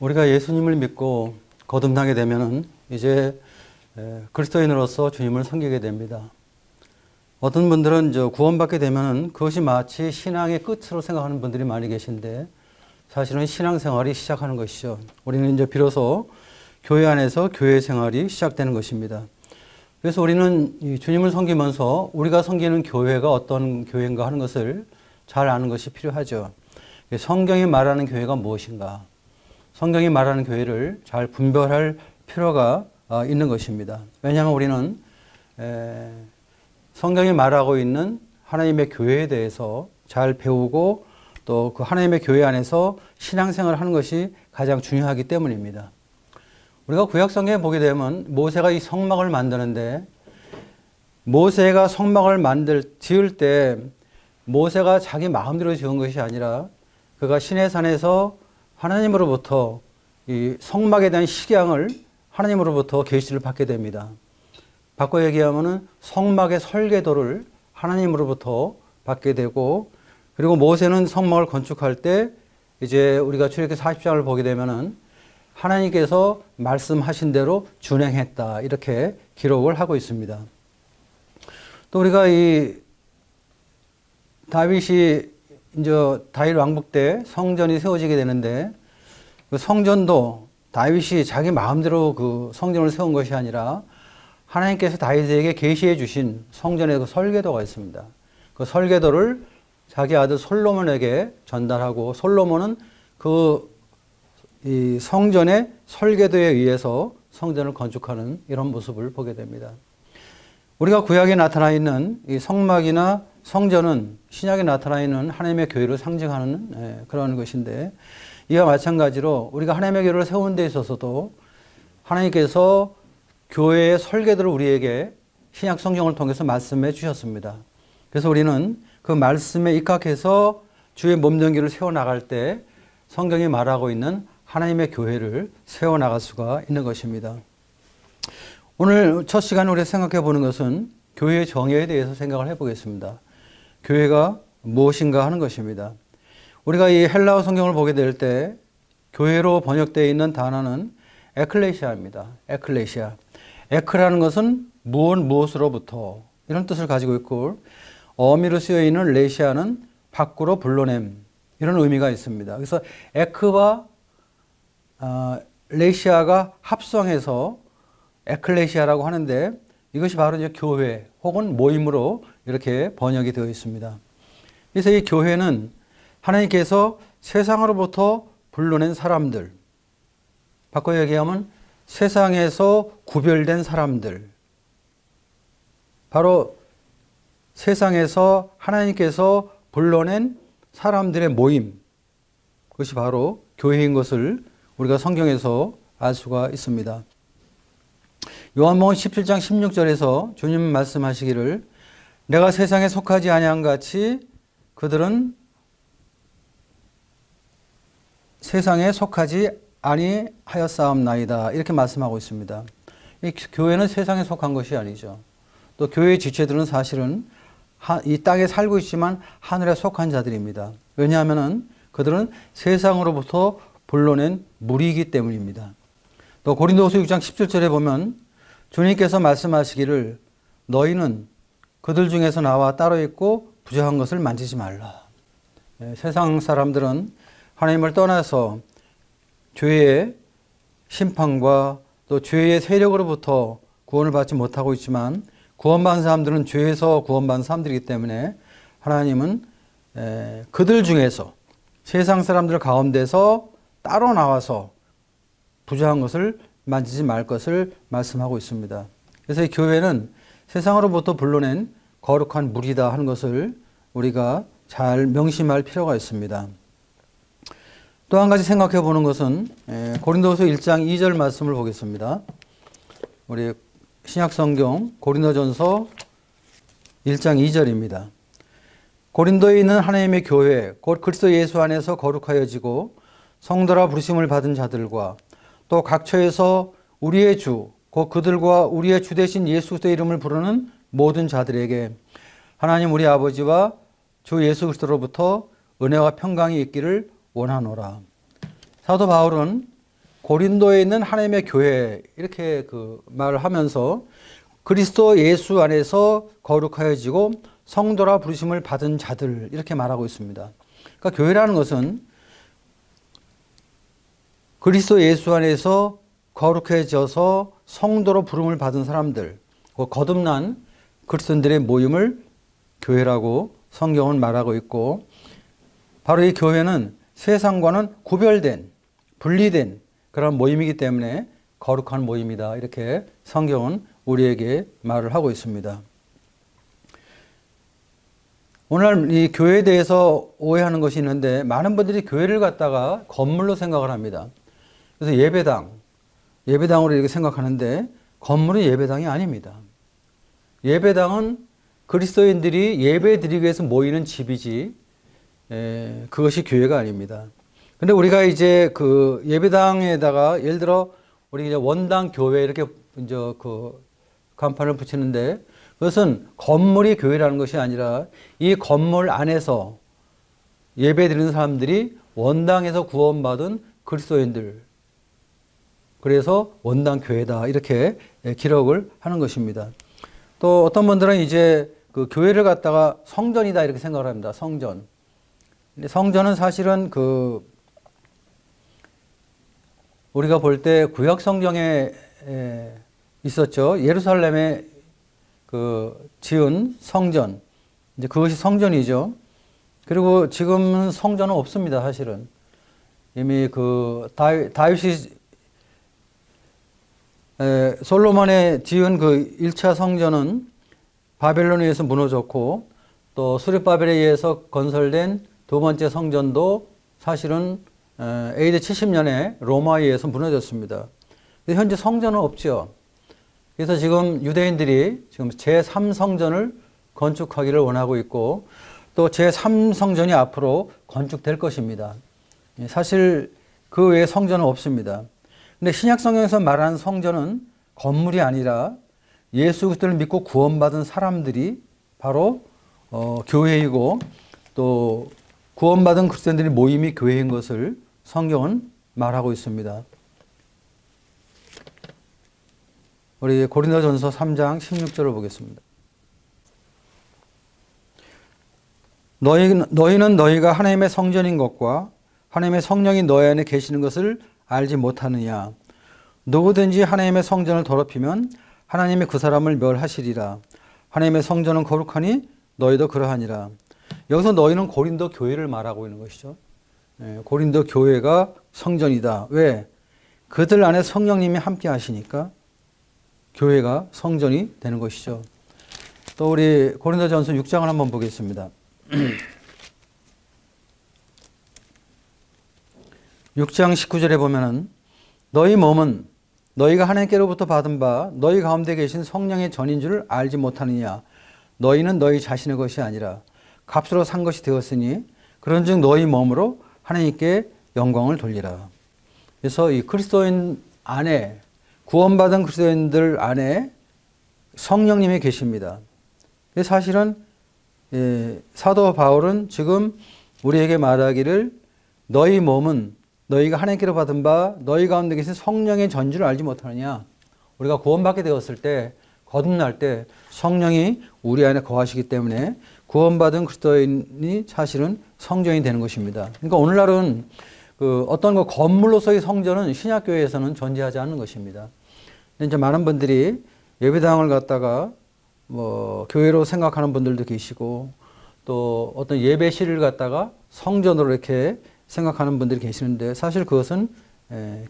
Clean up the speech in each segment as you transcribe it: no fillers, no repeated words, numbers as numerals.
우리가 예수님을 믿고 거듭나게 되면은 이제 그리스도인으로서 주님을 섬기게 됩니다. 어떤 분들은 구원받게 되면은 그것이 마치 신앙의 끝으로 생각하는 분들이 많이 계신데 사실은 신앙생활이 시작하는 것이죠. 우리는 이제 비로소 교회 안에서 교회 생활이 시작되는 것입니다. 그래서 우리는 주님을 섬기면서 우리가 섬기는 교회가 어떤 교회인가 하는 것을 잘 아는 것이 필요하죠. 성경이 말하는 교회가 무엇인가? 성경이 말하는 교회를 잘 분별할 필요가 있는 것입니다. 왜냐하면 우리는 성경이 말하고 있는 하나님의 교회에 대해서 잘 배우고 또 그 하나님의 교회 안에서 신앙생활을 하는 것이 가장 중요하기 때문입니다. 우리가 구약성경에 보게 되면 모세가 이 성막을 만드는데 모세가 성막을 지을 때 모세가 자기 마음대로 지은 것이 아니라 그가 시내산에서 하나님으로부터 이 성막에 대한 식양을 하나님으로부터 계시를 받게 됩니다. 바꿔 얘기하면은 성막의 설계도를 하나님으로부터 받게 되고 그리고 모세는 성막을 건축할 때 이제 우리가 출애굽기 40장을 보게 되면은 하나님께서 말씀하신 대로 준행했다 이렇게 기록을 하고 있습니다. 또 우리가 이 다윗이 이제 다윗 왕국 때 성전이 세워지게 되는데 그 성전도 다윗이 자기 마음대로 그 성전을 세운 것이 아니라 하나님께서 다윗에게 계시해 주신 성전의 그 설계도가 있습니다. 그 설계도를 자기 아들 솔로몬에게 전달하고 솔로몬은 이 성전의 설계도에 의해서 성전을 건축하는 이런 모습을 보게 됩니다. 우리가 구약에 나타나 있는 이 성막이나 성전은 신약에 나타나 있는 하나님의 교회를 상징하는 그런 것인데 이와 마찬가지로 우리가 하나님의 교회를 세우는 데 있어서도 하나님께서 교회의 설계도를 우리에게 신약 성경을 통해서 말씀해 주셨습니다. 그래서 우리는 그 말씀에 입각해서 주의 몸전기를 세워나갈 때 성경이 말하고 있는 하나님의 교회를 세워나갈 수가 있는 것입니다. 오늘 첫 시간에 우리가 생각해 보는 것은 교회의 정의에 대해서 생각을 해보겠습니다. 교회가 무엇인가 하는 것입니다. 우리가 이 헬라어 성경을 보게 될 때 교회로 번역되어 있는 단어는 에클레시아입니다. 에클레시아. 에크라는 것은 무엇으로부터 이런 뜻을 가지고 있고 어미로 쓰여 있는 레시아는 밖으로 불러냄 이런 의미가 있습니다. 그래서 에크와 레시아가 합성해서 에클레시아라고 하는데 이것이 바로 이제 교회 혹은 모임으로 이렇게 번역이 되어 있습니다. 그래서 이 교회는 하나님께서 세상으로부터 불러낸 사람들, 바꿔 얘기하면 세상에서 구별된 사람들, 바로 세상에서 하나님께서 불러낸 사람들의 모임, 그것이 바로 교회인 것을 우리가 성경에서 알 수가 있습니다. 요한복음 17장 16절에서 주님 말씀하시기를 내가 세상에 속하지 아니한 같이 그들은 세상에 속하지 아니하였사옵나이다 이렇게 말씀하고 있습니다. 이 교회는 세상에 속한 것이 아니죠. 또 교회의 지체들은 사실은 이 땅에 살고 있지만 하늘에 속한 자들입니다. 왜냐하면 그들은 세상으로부터 불러낸 무리이기 때문입니다. 또 고린도후서 6장 17절에 보면 주님께서 말씀하시기를 너희는 그들 중에서 나와 따로 있고 부정한 것을 만지지 말라. 세상 사람들은 하나님을 떠나서 죄의 심판과 또 죄의 세력으로부터 구원을 받지 못하고 있지만 구원받은 사람들은 죄에서 구원받은 사람들이기 때문에 하나님은 그들 중에서 세상 사람들 가운데서 따로 나와서 부정한 것을 만지지 말 것을 말씀하고 있습니다. 그래서 이 교회는 세상으로부터 불러낸 거룩한 무리다 하는 것을 우리가 잘 명심할 필요가 있습니다. 또 한 가지 생각해 보는 것은 고린도후서 1장 2절 말씀을 보겠습니다. 우리 신약성경 고린도전서 1장 2절입니다. 고린도에 있는 하나님의 교회 곧 그리스도 예수 안에서 거룩하여지고 성도라 부르심을 받은 자들과 또 각처에서 우리의 주 곧 그들과 우리의 주 되신 예수 그리스도의 이름을 부르는 모든 자들에게 하나님 우리 아버지와 주 예수 그리스도로부터 은혜와 평강이 있기를 원하노라. 사도 바울은 고린도에 있는 하나님의 교회 이렇게 그 말을 하면서 그리스도 예수 안에서 거룩하여지고 성도라 부르심을 받은 자들 이렇게 말하고 있습니다. 그러니까 교회라는 것은 그리스도 예수 안에서 거룩해져서 성도로 부름을 받은 사람들, 거듭난 그리스도인들의 모임을 교회라고 성경은 말하고 있고, 바로 이 교회는 세상과는 구별된, 분리된 그런 모임이기 때문에 거룩한 모임이다. 이렇게 성경은 우리에게 말을 하고 있습니다. 오늘 이 교회에 대해서 오해하는 것이 있는데, 많은 분들이 교회를 갖다가 건물로 생각을 합니다. 그래서 예배당으로 이렇게 생각하는데, 건물은 예배당이 아닙니다. 예배당은 그리스도인들이 예배 드리기 위해서 모이는 집이지, 그것이 교회가 아닙니다. 근데 우리가 이제 그 예배당에다가 예를 들어 우리 이제 원당 교회 이렇게 이제 그 간판을 붙이는데, 그것은 건물이 교회라는 것이 아니라 이 건물 안에서 예배 드리는 사람들이 원당에서 구원받은 그리스도인들, 그래서 원당 교회다 이렇게 기록을 하는 것입니다. 또 어떤 분들은 이제 그 교회를 갖다가 성전이다 이렇게 생각을 합니다. 성전. 근데 성전은 사실은 그 우리가 볼 때 구약 성경에 있었죠. 예루살렘에 그 지은 성전. 이제 그것이 성전이죠. 그리고 지금은 성전은 없습니다. 사실은 이미 그 다윗이 솔로몬의 지은 그 1차 성전은 바벨론에 의해서 무너졌고, 또 수르바벨에 의해서 건설된 두 번째 성전도 사실은 AD 70년에 로마에 의해서 무너졌습니다. 현재 성전은 없죠. 그래서 지금 유대인들이 지금 제3성전을 건축하기를 원하고 있고, 또 제3성전이 앞으로 건축될 것입니다. 사실 그 외에 성전은 없습니다. 근데 신약성경에서 말하는 성전은 건물이 아니라 예수 그리스도를 믿고 구원받은 사람들이 바로 교회이고, 또 구원받은 그리스도인들의 모임이 교회인 것을 성경은 말하고 있습니다. 우리 고린도전서 3장 16절을 보겠습니다. 너희는 너희가 하나님의 성전인 것과 하나님의 성령이 너희 안에 계시는 것을 알지 못하느냐. 누구든지 하나님의 성전을 더럽히면 하나님이 그 사람을 멸하시리라. 하나님의 성전은 거룩하니 너희도 그러하니라. 여기서 너희는 고린도 교회를 말하고 있는 것이죠. 고린도 교회가 성전이다. 왜? 그들 안에 성령님이 함께 하시니까 교회가 성전이 되는 것이죠. 또 우리 고린도전서 6장을 한번 보겠습니다. 6장 19절에 보면은 너희 몸은 너희가 하나님께로부터 받은 바 너희 가운데 계신 성령의 전인 줄 알지 못하느냐. 너희는 너희 자신의 것이 아니라 값으로 산 것이 되었으니 그런즉 너희 몸으로 하나님께 영광을 돌리라. 그래서 이 그리스도인 안에, 구원받은 그리스도인들 안에 성령님이 계십니다. 사실은 사도 바울은 지금 우리에게 말하기를 너희 몸은 너희가 하나님께로 받은 바 너희 가운데 계신 성령의 전주를 알지 못하느냐. 우리가 구원받게 되었을 때, 거듭날 때 성령이 우리 안에 거하시기 때문에 구원받은 그리스도인이 사실은 성전이 되는 것입니다. 그러니까 오늘날은 그 어떤 그 건물로서의 성전은 신약교회에서는 존재하지 않는 것입니다. 근데 이제 많은 분들이 예배당을 갖다가 뭐 교회로 생각하는 분들도 계시고, 또 어떤 예배실을 갖다가 성전으로 이렇게 생각하는 분들이 계시는데, 사실 그것은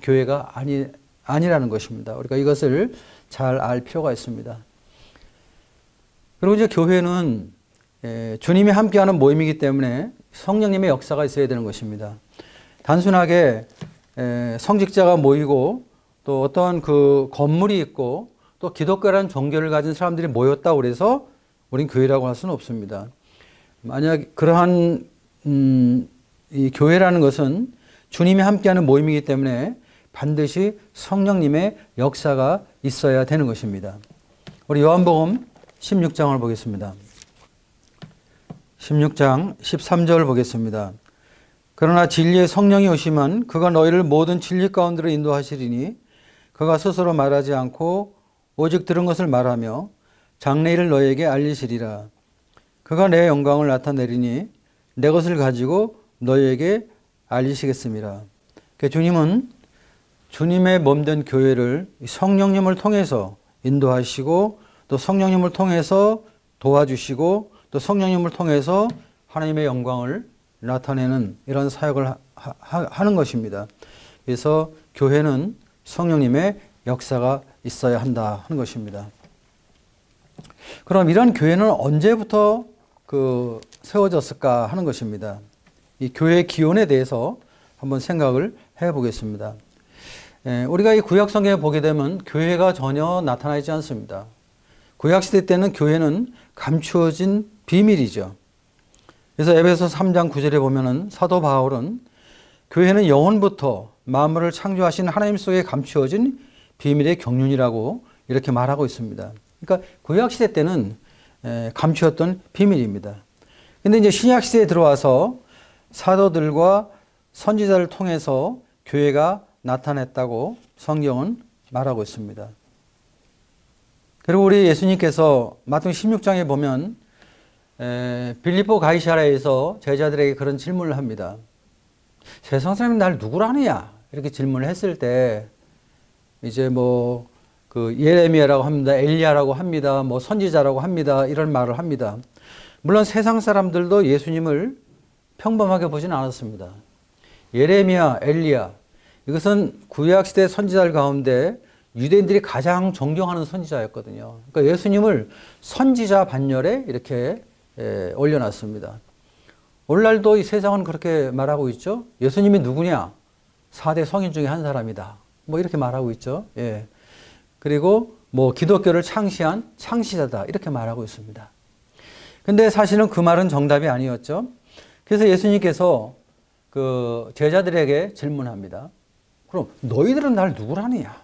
교회가 아니라는 것입니다. 우리가 이것을 잘 알 필요가 있습니다. 그리고 이제 교회는 주님이 함께하는 모임이기 때문에 성령님의 역사가 있어야 되는 것입니다. 단순하게 성직자가 모이고 또 어떤 그 건물이 있고 또 기독교라는 종교를 가진 사람들이 모였다고 그래서 우린 교회라고 할 수는 없습니다. 만약 그러한 이 교회라는 것은 주님이 함께하는 모임이기 때문에 반드시 성령님의 역사가 있어야 되는 것입니다. 우리 요한복음 16장을 보겠습니다. 16장 13절 보겠습니다. 그러나 진리의 성령이 오시면 그가 너희를 모든 진리 가운데로 인도하시리니 그가 스스로 말하지 않고 오직 들은 것을 말하며 장래일을 너희에게 알리시리라. 그가 내 영광을 나타내리니 내 것을 가지고 너희에게 알리시겠습니다. 주님은 주님의 몸된 교회를 성령님을 통해서 인도하시고 또 성령님을 통해서 도와주시고 또 성령님을 통해서 하나님의 영광을 나타내는 이런 사역을 하는 것입니다. 그래서 교회는 성령님의 역사가 있어야 한다 하는 것입니다. 그럼 이런 교회는 언제부터 세워졌을까 하는 것입니다. 이 교회의 기원에 대해서 한번 생각을 해보겠습니다. 우리가 이 구약 성경에 보게 되면 교회가 전혀 나타나지 않습니다. 구약 시대 때는 교회는 감추어진 비밀이죠. 그래서 에베소서 3장 9절에 보면은 사도 바울은 교회는 영원부터 만물을 창조하신 하나님 속에 감추어진 비밀의 경륜이라고 이렇게 말하고 있습니다. 그러니까 구약 시대 때는 감추었던 비밀입니다. 근데 이제 신약 시대에 들어와서 사도들과 선지자를 통해서 교회가 나타났다고 성경은 말하고 있습니다. 그리고 우리 예수님께서 마태복음 16장에 보면 빌립보 가이사랴에서 제자들에게 그런 질문을 합니다. 세상 사람이 날 누구라 하느냐? 이렇게 질문을 했을 때 이제 예레미야라고 합니다. 엘리야라고 합니다. 선지자라고 합니다. 이런 말을 합니다. 물론 세상 사람들도 예수님을 평범하게 보지는 않았습니다. 예레미야, 엘리야 이것은 구약시대 선지자들 가운데 유대인들이 가장 존경하는 선지자였거든요. 그러니까 예수님을 선지자 반열에 이렇게 올려놨습니다. 오늘날도 이 세상은 그렇게 말하고 있죠. 예수님이 누구냐? 4대 성인 중에 한 사람이다. 이렇게 말하고 있죠. 예. 그리고 기독교를 창시한 창시자다. 이렇게 말하고 있습니다. 근데 사실은 그 말은 정답이 아니었죠. 그래서 예수님께서 제자들에게 질문합니다. 그럼 너희들은 날 누구라느냐?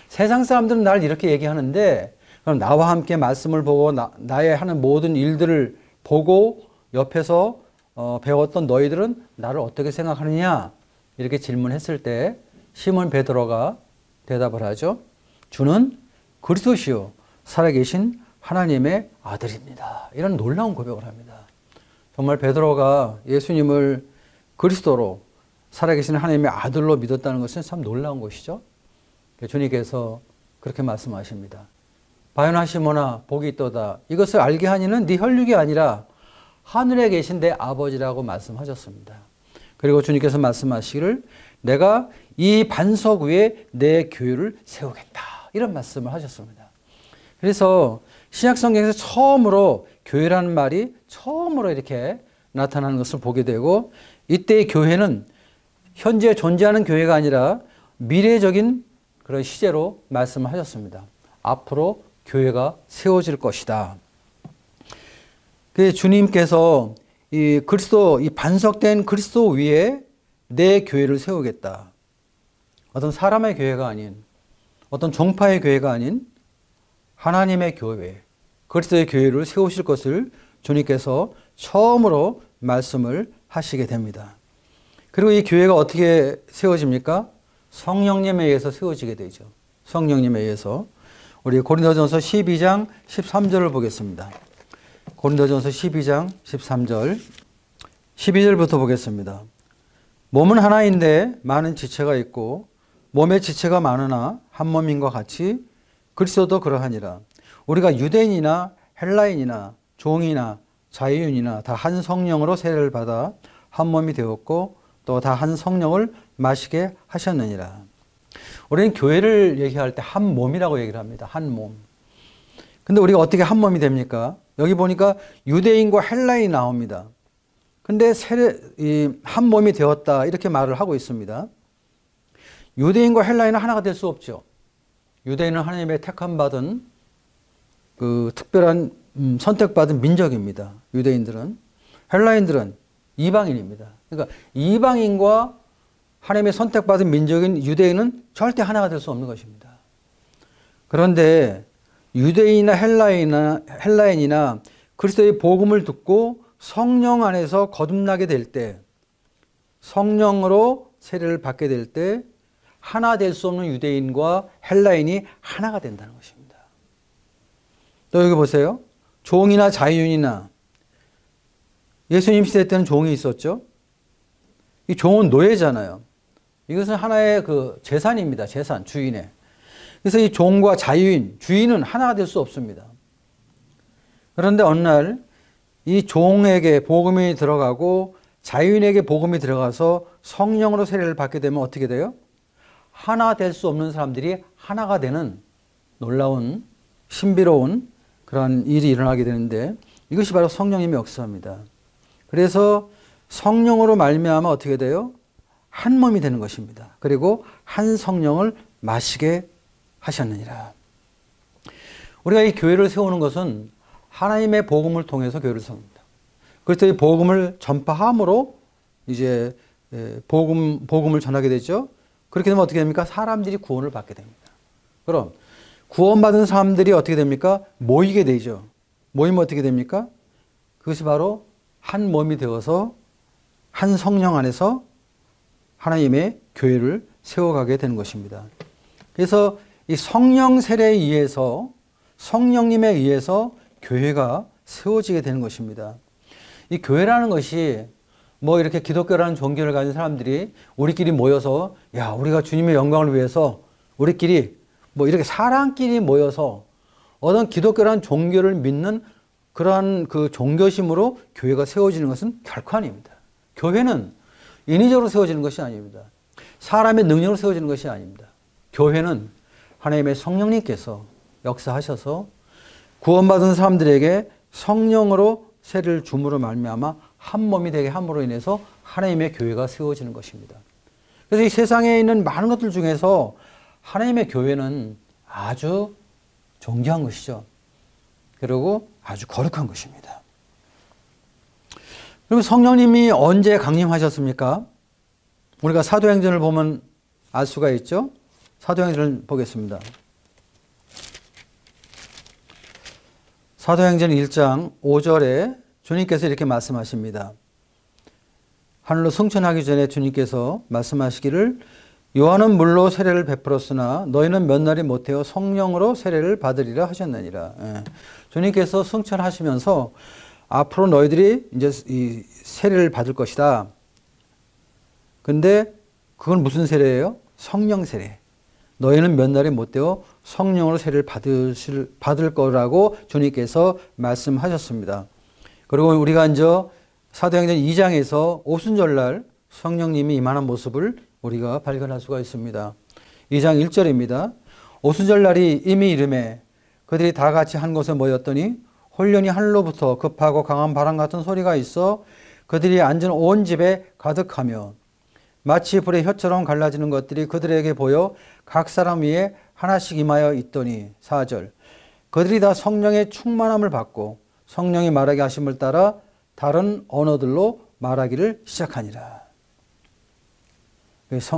세상 사람들은 날 이렇게 얘기하는데 그럼 나와 함께 말씀을 보고 나의 하는 모든 일들을 보고 옆에서 배웠던 너희들은 나를 어떻게 생각하느냐? 이렇게 질문했을 때 시몬 베드로가 대답을 하죠. 주는 그리스도시요 살아계신 하나님의 아들입니다. 이런 놀라운 고백을 합니다. 정말 베드로가 예수님을 그리스도로 살아계신 하나님의 아들로 믿었다는 것은 참 놀라운 것이죠. 주님께서 그렇게 말씀하십니다. 바요나 시몬아 복이 있도다. 이것을 알게 하니는 네 혈육이 아니라 하늘에 계신 내 아버지라고 말씀하셨습니다. 그리고 주님께서 말씀하시기를 내가 이 반석 위에 내 교회를 세우겠다. 이런 말씀을 하셨습니다. 그래서 신약성경에서 처음으로 교회라는 말이 처음으로 이렇게 나타나는 것을 보게 되고 이때의 교회는 현재 존재하는 교회가 아니라 미래적인 그런 시제로 말씀을 하셨습니다. 앞으로 교회가 세워질 것이다. 그 주님께서 이 반석된 그리스도 위에 내 교회를 세우겠다. 어떤 사람의 교회가 아닌, 어떤 종파의 교회가 아닌 하나님의 교회, 그리스도의 교회를 세우실 것을 주님께서 처음으로 말씀을 하시게 됩니다. 그리고 이 교회가 어떻게 세워집니까? 성령님에 의해서 세워지게 되죠. 성령님에 의해서. 우리 고린도전서 12장 13절을 보겠습니다. 고린도전서 12장 13절 12절부터 보겠습니다. 몸은 하나인데 많은 지체가 있고 몸의 지체가 많으나 한 몸인과 같이 그리스도도 그러하니라. 우리가 유대인이나 헬라인이나 종이나 자유인이나 다 한 성령으로 세례를 받아 한 몸이 되었고 또 다 한 성령을 마시게 하셨느니라. 우리는 교회를 얘기할 때 한 몸이라고 얘기를 합니다. 한 몸. 근데 우리가 어떻게 한 몸이 됩니까? 여기 보니까 유대인과 헬라인이 나옵니다. 근데 한 몸이 되었다 이렇게 말을 하고 있습니다. 유대인과 헬라인은 하나가 될 수 없죠. 유대인은 하나님의 택함받은 특별한 선택받은 민족입니다. 유대인들은. 헬라인들은 이방인입니다. 그러니까 이방인과 하나님의 선택받은 민족인 유대인은 절대 하나가 될 수 없는 것입니다. 그런데 유대인이나 헬라인이나 그리스도의 복음을 듣고 성령 안에서 거듭나게 될 때 성령으로 세례를 받게 될 때 하나 될 수 없는 유대인과 헬라인이 하나가 된다는 것입니다. 또 여기 보세요. 종이나 자유인이나 예수님 시대 때는 종이 있었죠. 이 종은 노예잖아요. 이것은 하나의 그 재산입니다. 재산, 주인의. 그래서 이 종과 자유인, 주인은 하나가 될 수 없습니다. 그런데 어느 날 이 종에게 복음이 들어가고 자유인에게 복음이 들어가서 성령으로 세례를 받게 되면 어떻게 돼요? 하나 될 수 없는 사람들이 하나가 되는 놀라운 신비로운 그런 일이 일어나게 되는데 이것이 바로 성령님의 역사입니다. 그래서 성령으로 말미암아 어떻게 돼요? 한 몸이 되는 것입니다. 그리고 한 성령을 마시게 하셨느니라. 우리가 이 교회를 세우는 것은 하나님의 복음을 통해서 교회를 세웁니다. 그래서 이 복음을 전파함으로 이제 복음을 전하게 되죠. 그렇게 되면 어떻게 됩니까? 사람들이 구원을 받게 됩니다. 그럼 구원받은 사람들이 어떻게 됩니까? 모이게 되죠. 모이면 어떻게 됩니까? 그것이 바로 한 몸이 되어서 한 성령 안에서 하나님의 교회를 세워가게 되는 것입니다. 그래서 이 성령 세례에 의해서 성령님에 의해서 교회가 세워지게 되는 것입니다. 이 교회라는 것이 뭐 이렇게 기독교라는 종교를 가진 사람들이 우리끼리 모여서 야, 우리가 주님의 영광을 위해서 우리끼리 뭐 이렇게 사람끼리 모여서 어떤 기독교라는 종교를 믿는 그러한 그 종교심으로 교회가 세워지는 것은 결코 아닙니다. 교회는 인위적으로 세워지는 것이 아닙니다. 사람의 능력으로 세워지는 것이 아닙니다. 교회는 하나님의 성령님께서 역사하셔서 구원받은 사람들에게 성령으로 세례를 줌으로 말미암아 한 몸이 되게 함으로 인해서 하나님의 교회가 세워지는 것입니다. 그래서 이 세상에 있는 많은 것들 중에서 하나님의 교회는 아주 존귀한 것이죠. 그리고 아주 거룩한 것입니다. 그리고 성령님이 언제 강림하셨습니까? 우리가 사도행전을 보면 알 수가 있죠. 사도행전을 보겠습니다. 사도행전 1장 5절에 주님께서 이렇게 말씀하십니다. 하늘로 승천하기 전에 주님께서 말씀하시기를 요한은 물로 세례를 베풀었으나 너희는 몇 날이 못하여 성령으로 세례를 받으리라 하셨느니라. 예. 주님께서 승천하시면서 앞으로 너희들이 이제 이 세례를 받을 것이다. 근데 그건 무슨 세례예요? 성령 세례. 너희는 몇 날이 못되어 성령으로 세례를 받을 거라고 주님께서 말씀하셨습니다. 그리고 우리가 이제 사도행전 2장에서 오순절날 성령님이 임하는 모습을 우리가 발견할 수가 있습니다. 2장 1절입니다. 오순절날이 이미 이름에 그들이 다 같이 한 곳에 모였더니 홀련히 하늘로부터 급하고 강한 바람 같은 소리가 있어 그들이 앉은 온 집에 가득하며 마치 불의 혀처럼 갈라지는 것들이 그들에게 보여 각 사람 위에 하나씩 임하여 있더니 4절 그들이 다 성령의 충만함을 받고 성령이 말하게 하심을 따라 다른 언어들로 말하기를 시작하니라.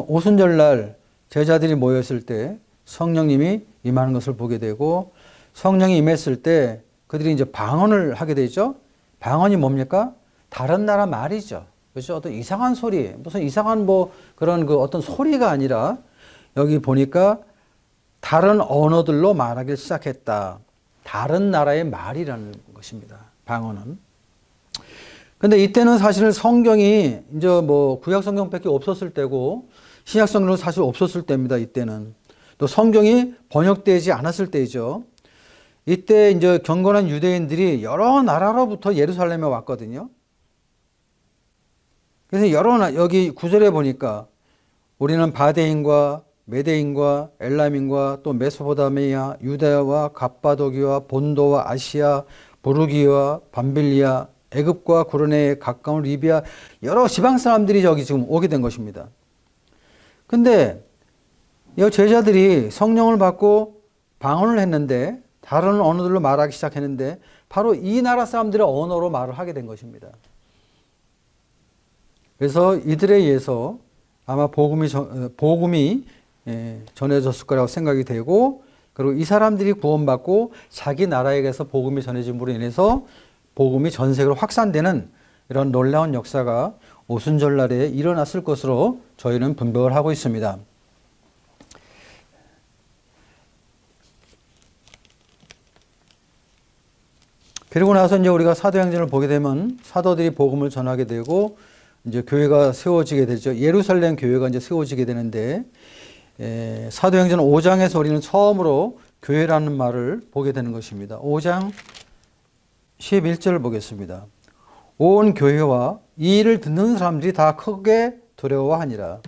오순절날 제자들이 모였을 때 성령님이 임하는 것을 보게 되고 성령이 임했을 때 그들이 이제 방언을 하게 되죠. 방언이 뭡니까? 다른 나라 말이죠. 그렇죠? 어떤 이상한 소리, 무슨 이상한 뭐 그런 그 어떤 소리가 아니라 여기 보니까 다른 언어들로 말하기 시작했다. 다른 나라의 말이라는 것입니다. 방언은. 근데 이때는 사실 성경이 이제 뭐 구약 성경밖에 없었을 때고 신약 성경은 사실 없었을 때입니다. 이때는. 또 성경이 번역되지 않았을 때이죠. 이때 이제 경건한 유대인들이 여러 나라로부터 예루살렘에 왔거든요. 그래서 여기 9절에 보니까 우리는 바데인과 메데인과 엘람인과 또 메소포타미아, 유다와 갑바도기와 본도와 아시아, 부르기와 밤빌리아, 애굽과 구르네에 가까운 리비아 여러 지방 사람들이 저기 지금 오게 된 것입니다. 근데 이 제자들이 성령을 받고 방언을 했는데 다른 언어들로 말하기 시작했는데 바로 이 나라 사람들의 언어로 말을 하게 된 것입니다. 그래서 이들에 의해서 아마 복음이 전해졌을 거라고 생각이 되고 그리고 이 사람들이 구원받고 자기 나라에게서 복음이 전해짐으로 인해서 복음이 전 세계로 확산되는 이런 놀라운 역사가 오순절날에 일어났을 것으로 저희는 분석을 하고 있습니다. 그리고 나서 이제 우리가 사도행전을 보게 되면 사도들이 복음을 전하게 되고 이제 교회가 세워지게 되죠. 예루살렘 교회가 이제 세워지게 되는데 사도행전 5장에서 우리는 처음으로 교회라는 말을 보게 되는 것입니다. 5장 11절을 보겠습니다. 온 교회와 이 일을 듣는 사람들이 다 크게 두려워하니라.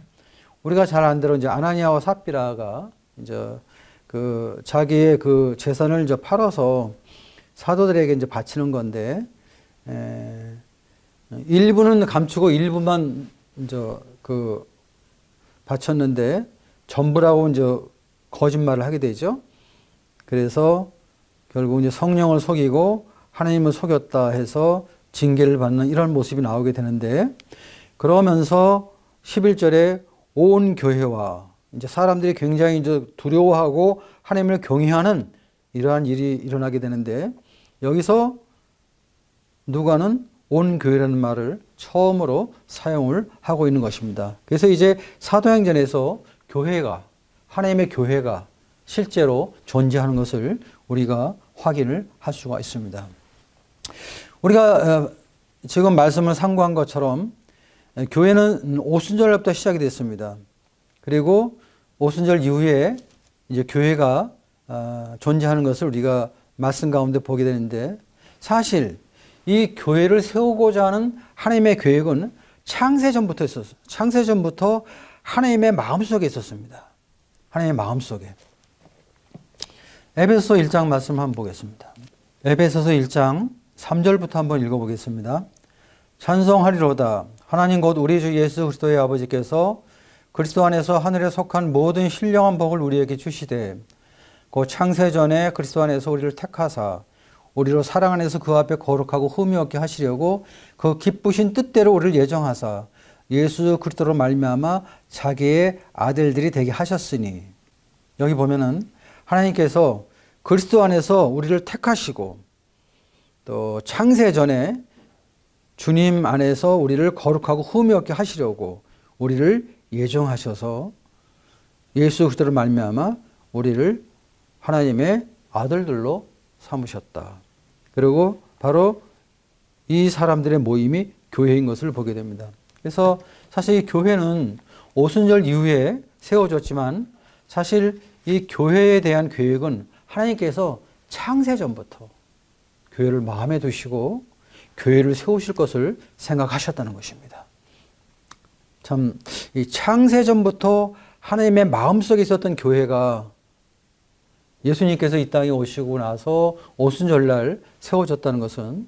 우리가 잘 아는 대로 이제 아나니아와 삽비라가 이제 그 자기의 그 재산을 이제 팔아서 사도들에게 이제 바치는 건데, 일부는 감추고 일부만 이제 그 바쳤는데 전부라고 이제 거짓말을 하게 되죠. 그래서 결국 이제 성령을 속이고 하나님을 속였다 해서 징계를 받는 이런 모습이 나오게 되는데, 그러면서 11절에 온 교회와 이제 사람들이 굉장히 이제 두려워하고 하나님을 경외하는 이러한 일이 일어나게 되는데, 여기서 누가는 온 교회라는 말을 처음으로 사용을 하고 있는 것입니다. 그래서 이제 사도행전에서 교회가, 하나님의 교회가 실제로 존재하는 것을 우리가 확인을 할 수가 있습니다. 우리가 지금 말씀을 상고한 것처럼 교회는 오순절부터 시작이 됐습니다. 그리고 오순절 이후에 이제 교회가 존재하는 것을 우리가 말씀 가운데 보게 되는데, 사실 이 교회를 세우고자 하는 하나님의 계획은 창세전부터 있었어요. 창세전부터 하나님의 마음속에 있었습니다. 하나님의 마음속에. 에베소서 1장 말씀 한번 보겠습니다. 에베소서 1장 3절부터 한번 읽어보겠습니다. 찬송하리로다. 하나님 곧 우리 주 예수 그리스도의 아버지께서 그리스도 안에서 하늘에 속한 모든 신령한 복을 우리에게 주시되, 그 창세전에 그리스도 안에서 우리를 택하사 우리로 사랑 안에서 그 앞에 거룩하고 흠이 없게 하시려고 그 기쁘신 뜻대로 우리를 예정하사 예수 그리스도로 말미암아 자기의 아들들이 되게 하셨으니. 여기 보면은 하나님께서 그리스도 안에서 우리를 택하시고 또 창세전에 주님 안에서 우리를 거룩하고 흠이 없게 하시려고 우리를 예정하셔서 예수 그리스도로 말미암아 우리를 하나님의 아들들로 삼으셨다. 그리고 바로 이 사람들의 모임이 교회인 것을 보게 됩니다. 그래서 사실 이 교회는 오순절 이후에 세워졌지만 사실 이 교회에 대한 계획은 하나님께서 창세전부터 교회를 마음에 두시고 교회를 세우실 것을 생각하셨다는 것입니다. 참, 이 창세전부터 하나님의 마음속에 있었던 교회가 예수님께서 이 땅에 오시고 나서 오순절날 세워졌다는 것은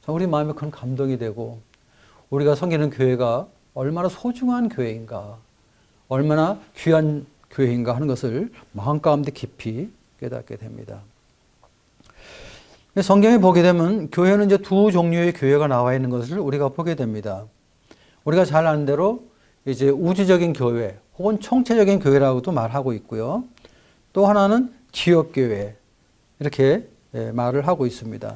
우리 마음에 큰 감동이 되고, 우리가 섬기는 교회가 얼마나 소중한 교회인가, 얼마나 귀한 교회인가 하는 것을 마음 가운데 깊이 깨닫게 됩니다. 성경에 보게 되면 교회는 이제 두 종류의 교회가 나와 있는 것을 우리가 보게 됩니다. 우리가 잘 아는 대로 이제 우주적인 교회 혹은 총체적인 교회라고도 말하고 있고요. 또 하나는 지역교회, 이렇게 말을 하고 있습니다.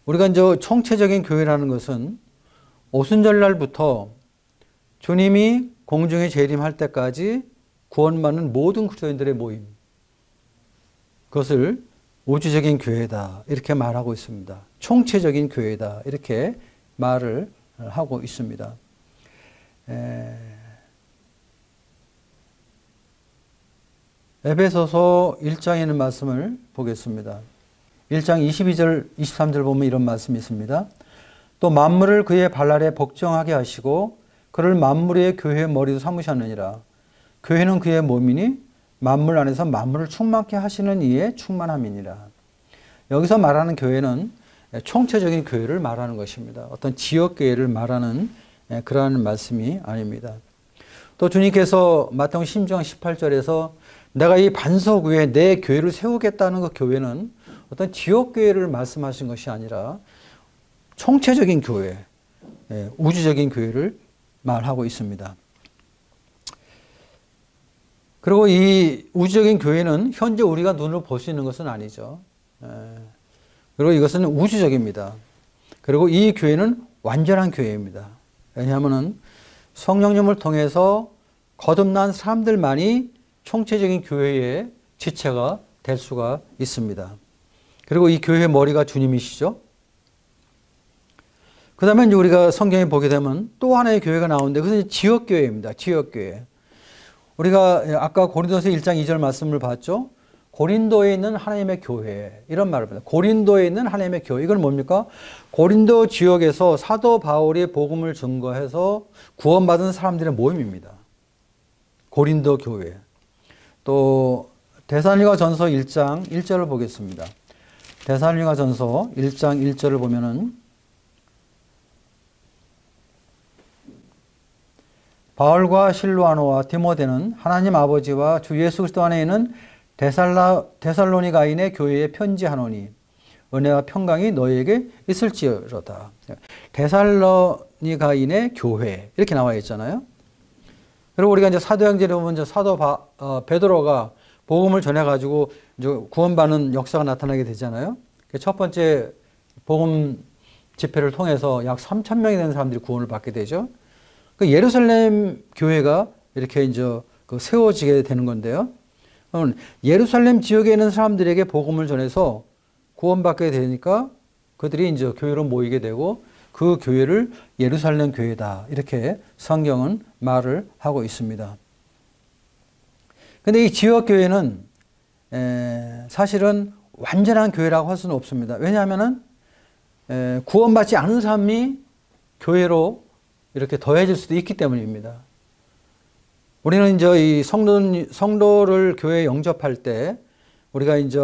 우리가 이제 총체적인 교회라는 것은 오순절날부터 주님이 공중에 재림할 때까지 구원받는 모든 그리스도인들의 모임, 그것을 우주적인 교회다 이렇게 말하고 있습니다. 총체적인 교회다 이렇게 말을 하고 있습니다. 에베소서 1장에 있는 말씀을 보겠습니다. 1장 22절, 23절 보면 이런 말씀이 있습니다. 또 만물을 그의 발 아래 복종하게 하시고 그를 만물의 교회의 머리로 삼으셨느니라. 교회는 그의 몸이니 만물 안에서 만물을 충만케 하시는 이의 충만함이니라. 여기서 말하는 교회는 총체적인 교회를 말하는 것입니다. 어떤 지역교회를 말하는 그러한 말씀이 아닙니다. 또 주님께서 마태복음 10장 18절에서 내가 이 반석 위에 내 교회를 세우겠다는 그 교회는 어떤 지역교회를 말씀하신 것이 아니라 총체적인 교회, 우주적인 교회를 말하고 있습니다. 그리고 이 우주적인 교회는 현재 우리가 눈으로 볼 수 있는 것은 아니죠. 그리고 이것은 우주적입니다. 그리고 이 교회는 완전한 교회입니다. 왜냐하면 성령님을 통해서 거듭난 사람들만이 총체적인 교회의 지체가 될 수가 있습니다. 그리고 이 교회의 머리가 주님이시죠. 그 다음에 이제 우리가 성경에 보게 되면 또 하나의 교회가 나오는데 그것은 지역교회입니다. 지역교회. 우리가 아까 고린도서 1장 2절 말씀을 봤죠. 고린도에 있는 하나님의 교회 이런 말을 합니다. 고린도에 있는 하나님의 교회 이건 뭡니까? 고린도 지역에서 사도 바울이 복음을 증거해서 구원받은 사람들의 모임입니다. 고린도 교회. 또 데살로니가전서 1장 1절을 보겠습니다. 데살로니가전서 1장 1절을 보면은 바울과 실로아노와 디모데는 하나님 아버지와 주 예수 그리스도 안에 있는 데살로니가인의 교회에 편지하노니 은혜와 평강이 너희에게 있을지어다. 데살로니가인의 교회 이렇게 나와 있잖아요. 그리고 우리가 이제 사도행전에 보면 이제 사도 베드로가 복음을 전해가지고 이제 구원받는 역사가 나타나게 되잖아요. 첫 번째 복음 집회를 통해서 약 3,000명이 되는 사람들이 구원을 받게 되죠. 그 예루살렘 교회가 이렇게 이제 세워지게 되는 건데요. 예루살렘 지역에 있는 사람들에게 복음을 전해서 구원받게 되니까 그들이 이제 교회로 모이게 되고 그 교회를 예루살렘 교회다. 이렇게 성경은 말을 하고 있습니다. 근데 이 지역교회는 사실은 완전한 교회라고 할 수는 없습니다. 왜냐하면은 구원받지 않은 사람이 교회로 이렇게 더해질 수도 있기 때문입니다. 우리는 이제 이 성도를 교회에 영접할 때 우리가 이제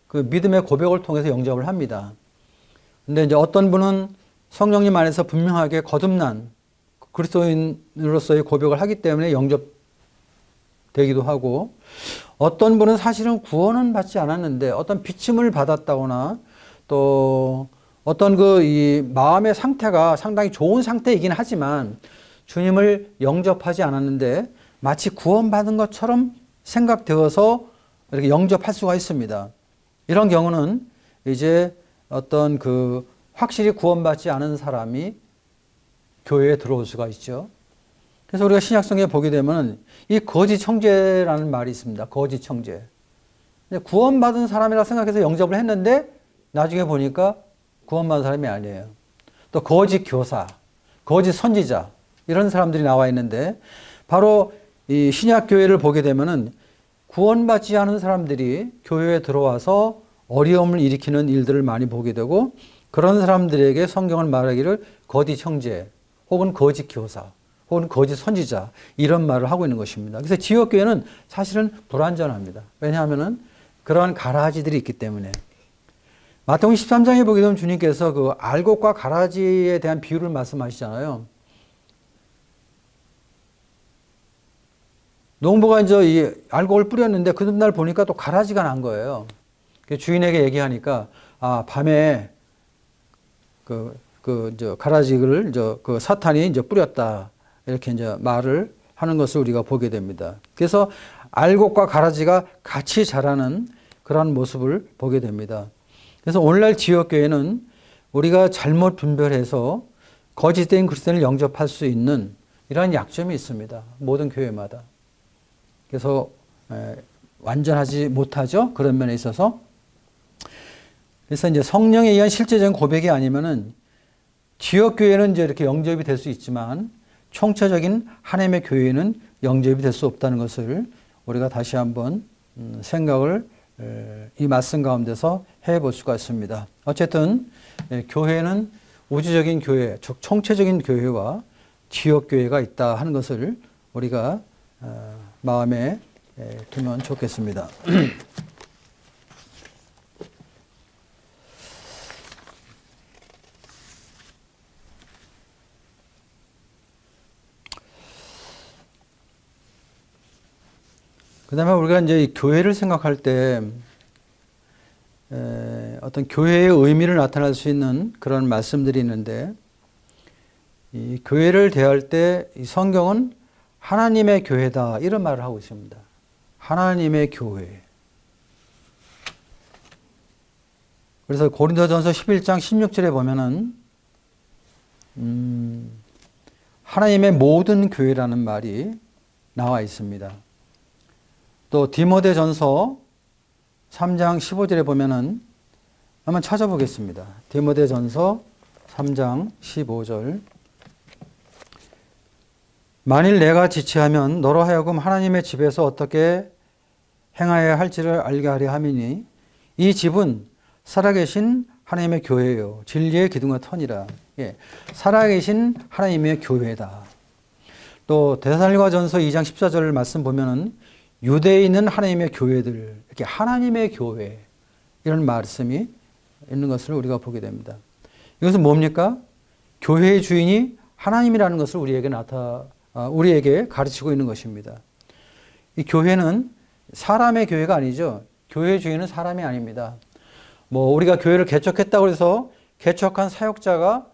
그 믿음의 고백을 통해서 영접을 합니다. 근데 이제 어떤 분은 성령님 안에서 분명하게 거듭난 그리스도인으로서의 고백을 하기 때문에 영접되기도 하고, 어떤 분은 사실은 구원은 받지 않았는데 어떤 비침을 받았다거나 또 어떤 이 마음의 상태가 상당히 좋은 상태이긴 하지만 주님을 영접하지 않았는데 마치 구원받은 것처럼 생각되어서 이렇게 영접할 수가 있습니다. 이런 경우는 이제 어떤 확실히 구원받지 않은 사람이 교회에 들어올 수가 있죠. 그래서 우리가 신약성경에 보게 되면 이 거짓 청제라는 말이 있습니다. 거짓 청제. 구원받은 사람이라 생각해서 영접을 했는데 나중에 보니까 구원받은 사람이 아니에요. 또 거짓 교사, 거짓 선지자 이런 사람들이 나와 있는데 바로 이 신약 교회를 보게 되면은 구원받지 않은 사람들이 교회에 들어와서 어려움을 일으키는 일들을 많이 보게 되고, 그런 사람들에게 성경은 말하기를 거짓 형제 혹은 거짓 교사 혹은 거짓 선지자 이런 말을 하고 있는 것입니다. 그래서 지역교회는 사실은 불완전합니다. 왜냐하면 그러한 가라지들이 있기 때문에. 마태복음 13장에 보게 되면 주님께서 알곡과 가라지에 대한 비유를 말씀하시잖아요. 농부가 이제 이 알곡을 뿌렸는데 그 날 보니까 또 가라지가 난 거예요. 주인에게 얘기하니까 밤에 가라지를 사탄이 이제 뿌렸다. 이렇게 이제 말을 하는 것을 우리가 보게 됩니다. 그래서 알곡과 가라지가 같이 자라는 그런 모습을 보게 됩니다. 그래서 오늘날 지역교회는 우리가 잘못 분별해서 거짓된 그리스도인을 영접할 수 있는 이러한 약점이 있습니다. 모든 교회마다. 그래서 완전하지 못하죠. 그런 면에 있어서. 그래서 이제 성령에 의한 실제적인 고백이 아니면은 지역교회는 이제 이렇게 영접이 될 수 있지만 총체적인 하나님의 교회는 영접이 될 수 없다는 것을 우리가 다시 한번 생각을 이 말씀 가운데서 해볼 수가 있습니다. 어쨌든 교회는 우주적인 교회, 즉 총체적인 교회와 지역교회가 있다 하는 것을 우리가 마음에 두면 좋겠습니다. 그 다음에 우리가 이제 이 교회를 생각할 때 어떤 교회의 의미를 나타낼 수 있는 그런 말씀들이 있는데, 이 교회를 대할 때 이 성경은 하나님의 교회다 이런 말을 하고 있습니다. 하나님의 교회. 그래서 고린도전서 11장 16절에 보면은 하나님의 모든 교회라는 말이 나와 있습니다. 또 디모데전서 3장 15절에 보면은 한번 찾아보겠습니다. 디모데전서 3장 15절. 만일 내가 지체하면 너로 하여금 하나님의 집에서 어떻게 행하여야 할지를 알게 하려 함이니 이 집은 살아계신 하나님의 교회요 진리의 기둥과 터니라. 예, 살아계신 하나님의 교회다. 또 데살로니가전서 2장 14절 말씀 보면은 유대에 있는 하나님의 교회들, 이렇게 하나님의 교회 이런 말씀이 있는 것을 우리가 보게 됩니다. 이것은 뭡니까? 교회의 주인이 하나님이라는 것을 우리에게 가르치고 있는 것입니다. 이 교회는 사람의 교회가 아니죠. 교회의 주인은 사람이 아닙니다. 우리가 교회를 개척했다고 해서 개척한 사역자가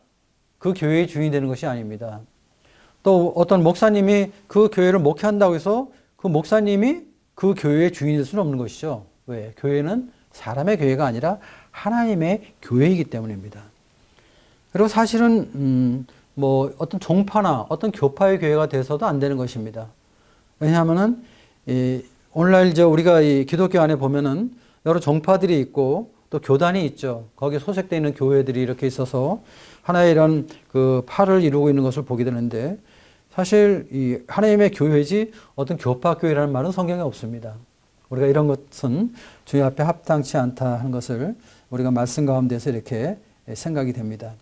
그 교회의 주인이 되는 것이 아닙니다. 또 어떤 목사님이 그 교회를 목회한다고 해서 그 목사님이 그 교회의 주인이 될 수는 없는 것이죠. 왜? 교회는 사람의 교회가 아니라 하나님의 교회이기 때문입니다. 그리고 사실은 어떤 종파나 어떤 교파의 교회가 돼서도 안 되는 것입니다. 왜냐하면은 오늘날 이제 우리가 이 기독교 안에 보면은 여러 종파들이 있고 또 교단이 있죠. 거기에 소속되어 있는 교회들이 이렇게 있어서 하나의 이런 그 파를 이루고 있는 것을 보게 되는데 사실 이 하나님의 교회지 어떤 교파 교회라는 말은 성경에 없습니다. 우리가 이런 것은 주님 앞에 합당치 않다 하는 것을 우리가 말씀 가운데서 이렇게 생각이 됩니다.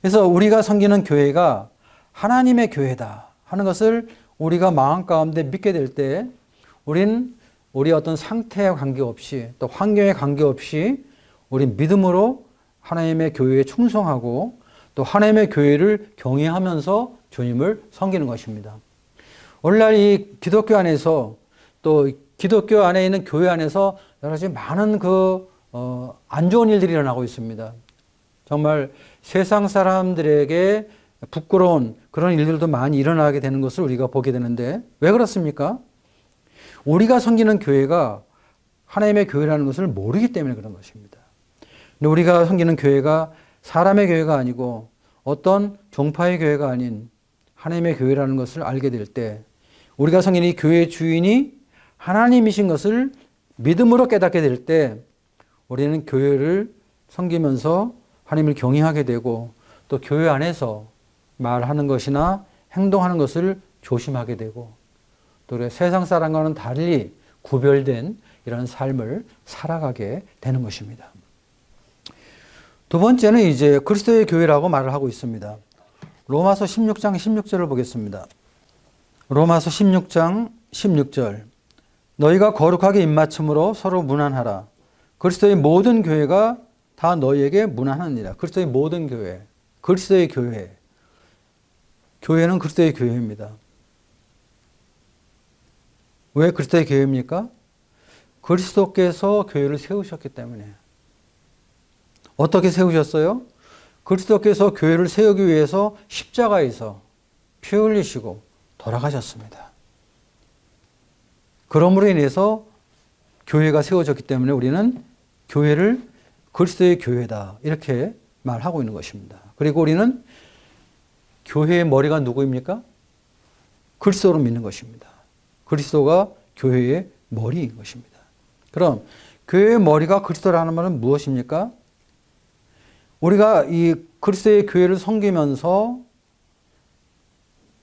그래서 우리가 섬기는 교회가 하나님의 교회다 하는 것을 우리가 마음 가운데 믿게 될 때 우린 우리 어떤 상태에 관계없이 또 환경에 관계없이 우린 믿음으로 하나님의 교회에 충성하고 또 하나님의 교회를 경외하면서 주님을 섬기는 것입니다. 오늘날 이 기독교 안에서 또 기독교 안에 있는 교회 안에서 여러 가지 많은 안 좋은 일들이 일어나고 있습니다. 정말 세상 사람들에게 부끄러운 그런 일들도 많이 일어나게 되는 것을 우리가 보게 되는데 왜 그렇습니까? 우리가 섬기는 교회가 하나님의 교회라는 것을 모르기 때문에 그런 것입니다. 근데 우리가 섬기는 교회가 사람의 교회가 아니고 어떤 종파의 교회가 아닌 하나님의 교회라는 것을 알게 될 때 우리가 섬기는 이 교회의 주인이 하나님이신 것을 믿음으로 깨닫게 될 때 우리는 교회를 섬기면서 하나님을 경외하게 되고 또 교회 안에서 말하는 것이나 행동하는 것을 조심하게 되고 또 세상 사람과는 달리 구별된 이런 삶을 살아가게 되는 것입니다. 두 번째는 이제 그리스도의 교회라고 말을 하고 있습니다. 로마서 16장 16절을 보겠습니다. 로마서 16장 16절. 너희가 거룩하게 입맞춤으로 서로 문안하라. 그리스도의 모든 교회가 다 너희에게 문안하느니라. 그리스도의 모든 교회. 그리스도의 교회. 교회는 그리스도의 교회입니다. 왜 그리스도의 교회입니까? 그리스도께서 교회를 세우셨기 때문에. 어떻게 세우셨어요? 그리스도께서 교회를 세우기 위해서 십자가에서 피 흘리시고 돌아가셨습니다. 그러므로 인해서 교회가 세워졌기 때문에 우리는 교회를 그리스도의 교회다 이렇게 말하고 있는 것입니다. 그리고 우리는 교회의 머리가 누구입니까? 그리스도로 믿는 것입니다. 그리스도가 교회의 머리인 것입니다. 그럼 교회의 머리가 그리스도라는 말은 무엇입니까? 우리가 이 그리스도의 교회를 섬기면서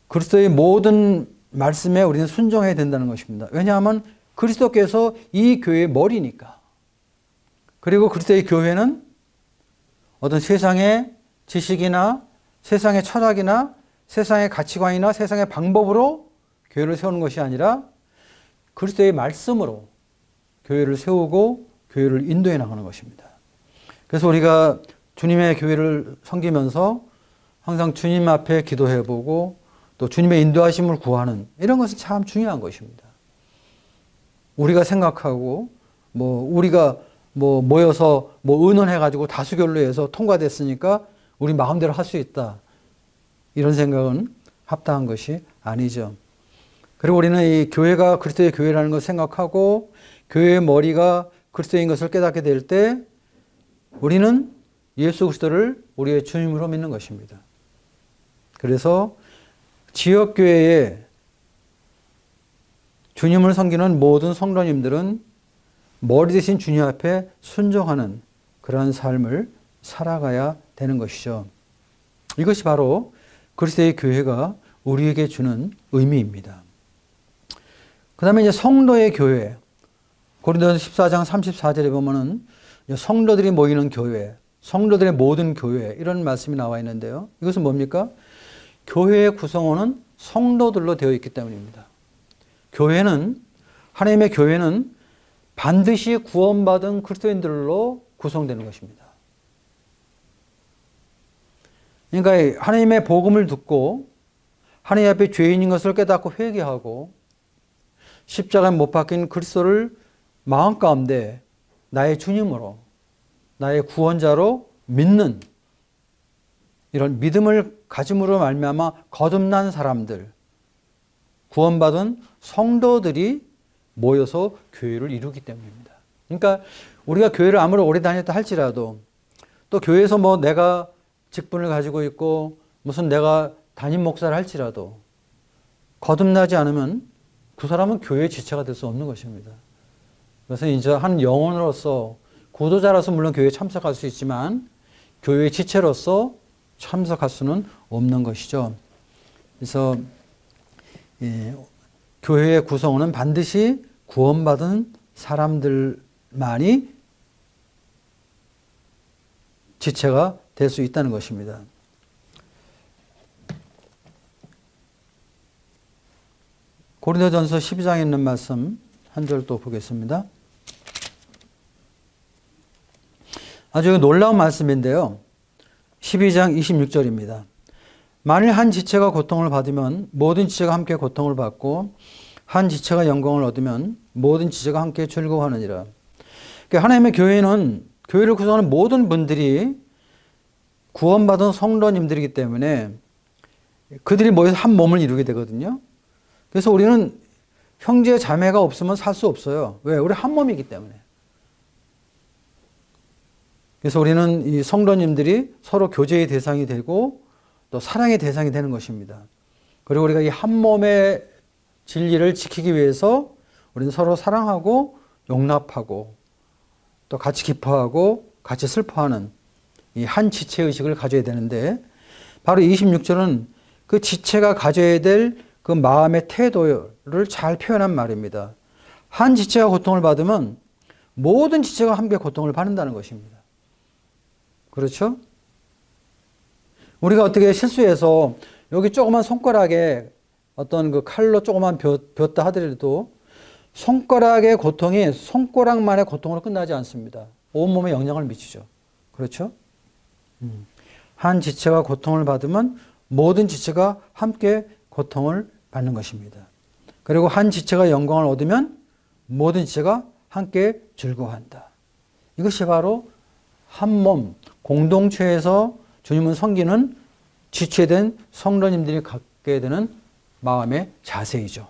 그리스도의 모든 말씀에 우리는 순종해야 된다는 것입니다. 왜냐하면 그리스도께서 이 교회의 머리니까. 그리고 그리스도의 교회는 어떤 세상의 지식이나 세상의 철학이나 세상의 가치관이나 세상의 방법으로 교회를 세우는 것이 아니라 그리스도의 말씀으로 교회를 세우고 교회를 인도해 나가는 것입니다. 그래서 우리가 주님의 교회를 섬기면서 항상 주님 앞에 기도해보고 또 주님의 인도하심을 구하는 이런 것은 참 중요한 것입니다. 우리가 생각하고 우리가 모여서 의논해가지고 다수결로 해서 통과됐으니까 우리 마음대로 할 수 있다. 이런 생각은 합당한 것이 아니죠. 그리고 우리는 이 교회가 그리스도의 교회라는 것을 생각하고 교회의 머리가 그리스도인 것을 깨닫게 될 때 우리는 예수 그리스도를 우리의 주님으로 믿는 것입니다. 그래서 지역교회에 주님을 섬기는 모든 성도님들은 머리 대신 주님 앞에 순종하는 그러한 삶을 살아가야 되는 것이죠. 이것이 바로 그리스도의 교회가 우리에게 주는 의미입니다. 그 다음에 이제 성도의 교회. 고린도전서 14장 34절에 보면은 성도들이 모이는 교회, 성도들의 모든 교회 이런 말씀이 나와 있는데요. 이것은 뭡니까? 교회의 구성원은 성도들로 되어 있기 때문입니다. 하나님의 교회는 반드시 구원받은 그리스도인들로 구성되는 것입니다. 그러니까 하나님의 복음을 듣고 하나님 앞에 죄인인 것을 깨닫고 회개하고 십자가에 못 박힌 그리스도를 마음 가운데 나의 주님으로, 나의 구원자로 믿는 이런 믿음을 가짐으로 말미암아 거듭난 사람들, 구원받은 성도들이 모여서 교회를 이루기 때문입니다. 그러니까 우리가 교회를 아무리 오래 다녔다 할지라도 또 교회에서 뭐 내가 직분을 가지고 있고 무슨 내가 담임 목사를 할지라도 거듭나지 않으면 그 사람은 교회의 지체가 될 수 없는 것입니다. 그래서 이제 한 영혼으로서 구도자로서 물론 교회에 참석할 수 있지만 교회의 지체로서 참석할 수는 없는 것이죠. 그래서 교회의 구성원은 반드시 구원받은 사람들만이 지체가 될 수 있다는 것입니다. 고린도전서 12장에 있는 말씀 한 절 또 보겠습니다. 아주 놀라운 말씀인데요. 12장 26절입니다. 만일 한 지체가 고통을 받으면 모든 지체가 함께 고통을 받고 한 지체가 영광을 얻으면 모든 지체가 함께 즐거워하느니라. 그러니까 하나님의 교회는 교회를 구성하는 모든 분들이 구원받은 성도님들이기 때문에 그들이 모여서 한 몸을 이루게 되거든요. 그래서 우리는 형제 자매가 없으면 살 수 없어요. 왜? 우리 한 몸이기 때문에. 그래서 우리는 이 성도님들이 서로 교제의 대상이 되고 또 사랑의 대상이 되는 것입니다. 그리고 우리가 이 한 몸의 진리를 지키기 위해서 우리는 서로 사랑하고 용납하고 또 같이 기뻐하고 같이 슬퍼하는 이 한 지체 의식을 가져야 되는데 바로 26절은 그 지체가 가져야 될 그 마음의 태도를 잘 표현한 말입니다. 한 지체가 고통을 받으면 모든 지체가 함께 고통을 받는다는 것입니다. 그렇죠? 우리가 어떻게 실수해서 여기 조그만 손가락에 어떤 그 칼로 조그만 벼었다 하더라도 손가락의 고통이 손가락만의 고통으로 끝나지 않습니다. 온몸에 영향을 미치죠. 그렇죠? 한 지체가 고통을 받으면 모든 지체가 함께 고통을 받는 것입니다. 그리고 한 지체가 영광을 얻으면 모든 지체가 함께 즐거워한다. 이것이 바로 한 몸, 공동체에서 주님을 섬기는 지체된 성도님들이 갖게 되는 마음의 자세이죠.